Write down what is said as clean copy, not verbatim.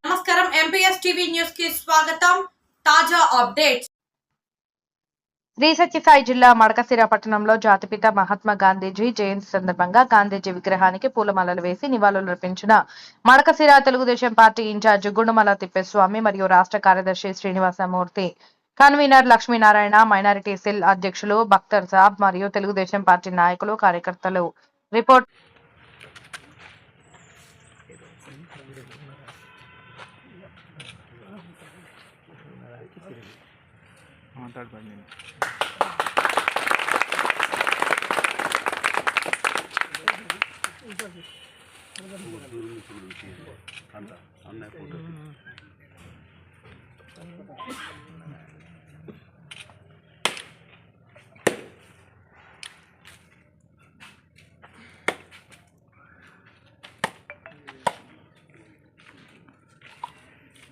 నమస్కారం MPS TV news కి స్వాగతం. తాజా అప్డేట్స్. శ్రీ సత్యసాయి జిల్లా మడకశిర పట్టణంలో జాతిపిత మహాత్మా గాంధీజీ జయంతి సందర్భంగా గాంధీజీ విగ్రహానికి పూలమాలలు వేసి నివాళులర్పించిన మడకశిర తెలుగుదేశం పార్టీ ఇన్ఛార్జ్ గుండుమల తిప్పేస్వామి మరియు రాష్ట్ర కార్యదర్శి Srinivasamurthy, convener Lakshminarayana, minority cell అధ్యక్షులు బక్తర్ సాబ్ మరియు తెలుగుదేశం పార్టీ నాయకులు, కార్యకర్తలు. రిపోర్ట్. అంత అన్నయ్య